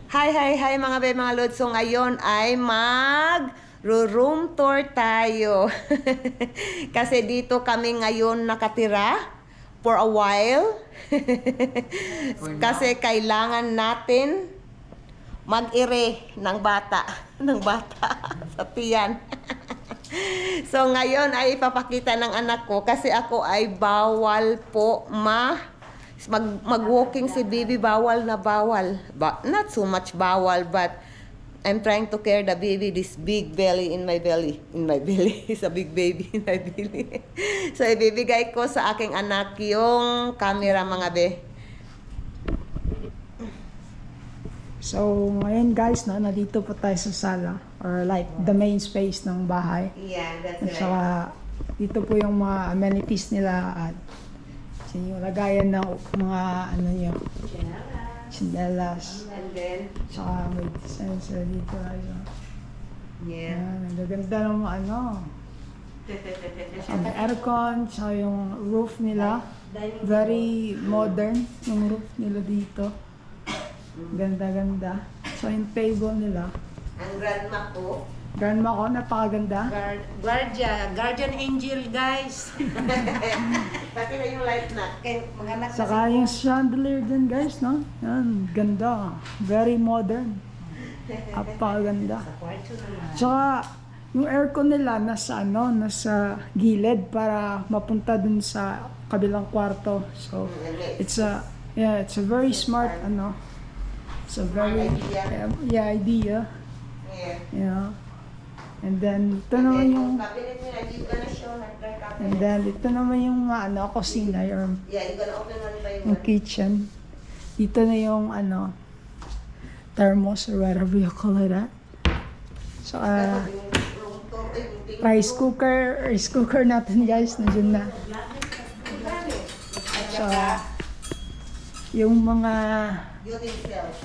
Hi mga bay, mga lods. So ngayon ay room tour tayo. Kasi dito kami ngayon nakatira for a while. Kasi kailangan natin mag-ire ng bata. Ng bata sa tiyan. So ngayon ay ipapakita ng anak ko kasi ako ay bawal po mag-walking si baby, bawal na bawal. But not so much bawal, but I'm trying to carry the baby, this big belly in my belly. In my belly. It's a big baby in my belly. So ibibigay ko sa aking anak yung camera, mga be. So, ngayon guys, nandito po tayo sa sala or like the main space ng bahay. Yeah, that's At saka, dito po yung mga amenities nila at yung lagayan ng mga chinelas. And then, Tsaka may sensor dito. yeah. Ayan, nagaganda ng ang aircon, tsaka yung roof nila. Very modern yung roof nila dito. Ganda-ganda. So yung table nila. Ang grandma ko. Grandma ko, napakaganda. Guardian angel, guys. Pati na yung light na. Mga Saka yung chandelier din guys, no? Yan, ganda. Very modern. Napakaganda. kwarto naman. Tsaka yung aircon nila nasa gilid para mapunta dun sa kabilang kwarto. So it's a very smart it's a very idea. Yeah. Yeah. And then ito naman yung cabinet nila, you gonna show like their cabinet. and then ito naman yung kusina or Yeah, you gonna open one by yung one. kitchen. Dito na yung thermos or whatever you call it at. So rice cooker natin guys, nandiyan na. So yung mga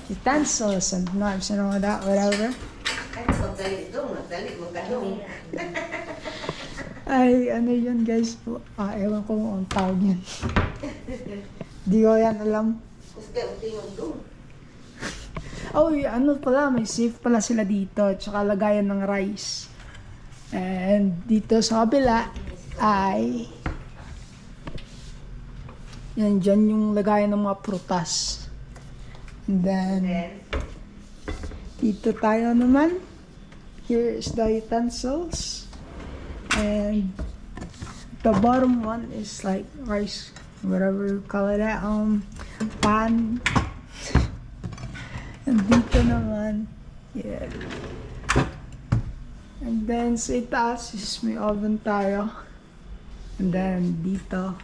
utensils and knives and all that, whatever. Ay, magdali. Ay, ano yun guys po? Ewan ko ang tawag yan. Di ko yan alam. Oh, pala, may safe pala sila dito. Tsaka lagayan ng rice. And dito sa kabila ay dyan yung lagayan ng mga prutas. And then dito tayo naman. Here is the utensils. And the bottom one is like rice, whatever you call it, pan. And dito naman, yeah. And then sa itaas is may oven tayo. And then dito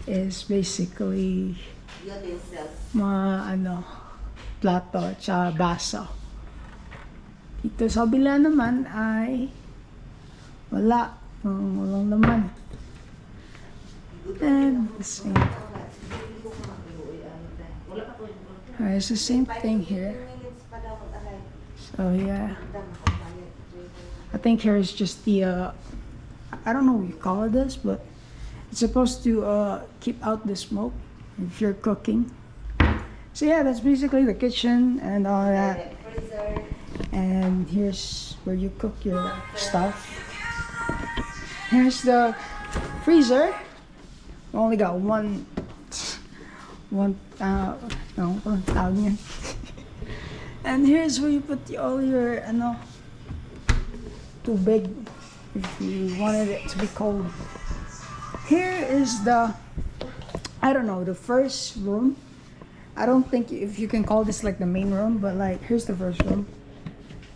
is basically mga plato at saka baso. Dito sa kabila naman ay walang laman. And it's the same thing here. So yeah, I think here is just the I don't know what you call this, but it's supposed to keep out the smoke if you're cooking. So yeah, that's basically the kitchen and all that. And here's where you cook your stuff. Here's the freezer. We only got one tawag niyan. And here's where you put all your tubig if you wanted it to be cold. Here is the first room. I don't think if you can call this like the main room, but like here's the first room.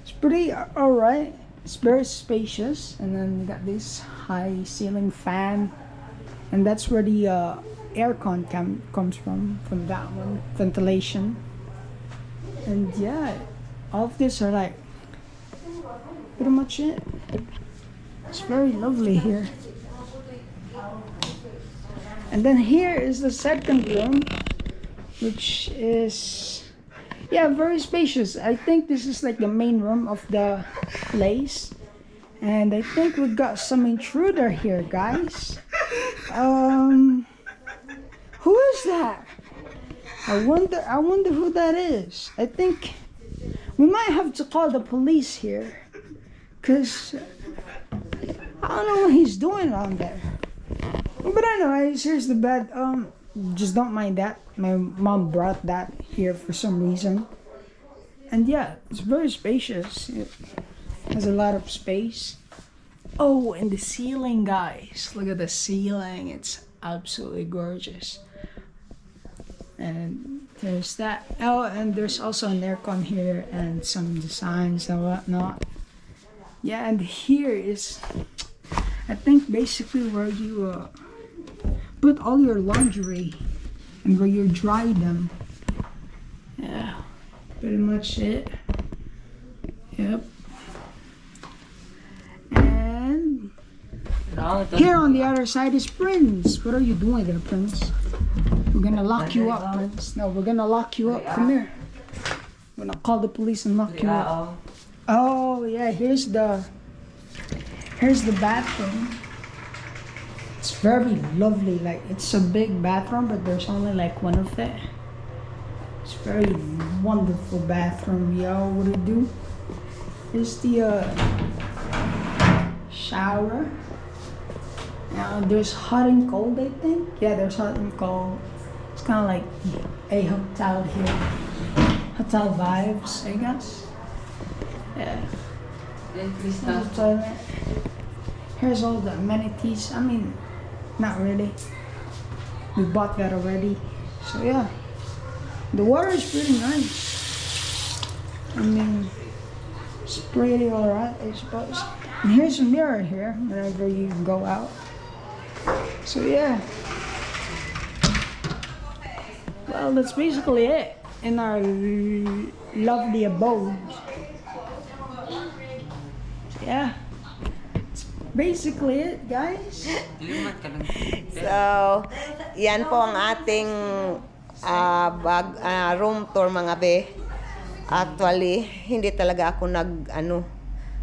It's pretty alright. It's very spacious, and then we got this high ceiling fan, and that's where the aircon comes from that one, ventilation. And yeah, all of this are like pretty much it. It's very lovely here. And then here is the second room, which is very spacious. I think this is like the main room of the place. And I think we've got some intruder here, guys. Who is that? I wonder who that is. I think We might have to call the police here. Cause I don't know what he's doing on there. But anyways, here's the bed. Just don't mind that. My mom brought that here for some reason. And yeah, it's very spacious. It has a lot of space. Oh, and the ceiling, guys. Look at the ceiling. It's absolutely gorgeous. And there's that. Oh, and there's also an aircon here and some designs and whatnot. Yeah, and here is, I think, basically where you put all your laundry and where you dry them. Yeah, pretty much it. Yep. And here on the other side is Prince. What are you doing there, Prince? We're gonna lock you up, Prince. No, we're gonna lock you up. Come here. We're gonna call the police and lock you up. Oh yeah, here's the bathroom. It's very lovely. Like, it's a big bathroom, but there's only like one of it. It's very wonderful bathroom, yo. What it do? Here's the shower. Now there's hot and cold, I think. Yeah, there's hot and cold. It's kind of like a hotel here. Hotel vibes, I guess. Yeah. Here's the toilet. Here's all the amenities. I mean, not really. We bought that already. So yeah. The water is pretty nice. I mean, it's pretty alright, I suppose. And here's a mirror here whenever you go out. So yeah. Well, that's basically it in our lovely abode. So yeah. That's basically it, guys. So, yan po ang ating room tour, mga be. Actually, hindi talaga ako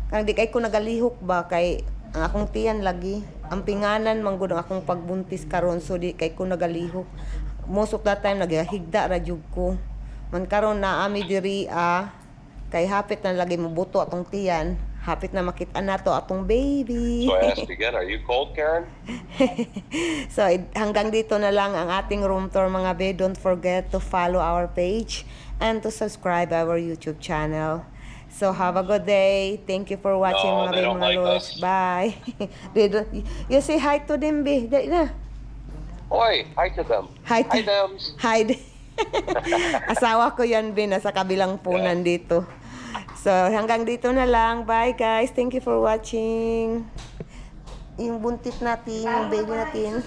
kang di kay ko nagalihok ba kay ang akong tiyan lagi. Ang pinganan man gud ang akong pagbuntis karon, so di kay ko nagalihok. Most of that time nagahigda ra jud ko. Man karon na ami diri kay hapit na lagi mabuto atong tiyan. Hapit na makita na to atong baby. So I asked again, are you cold, Karen? So, hanggang dito na lang ang ating room tour, mga be. Don't forget to follow our page and to subscribe our YouTube channel. So, have a good day. Thank you for watching, No, mga they be, don't mga like lords. us. Bye. You say hi to them, be. Dali na. Oi, hi to them. Hi, Hi, thems. Hi. Asawa ko yan, be. Nasa kabilang punan dito. So, hanggang dito na lang. Bye, guys. Thank you for watching. Yung buntit natin, yung baby natin.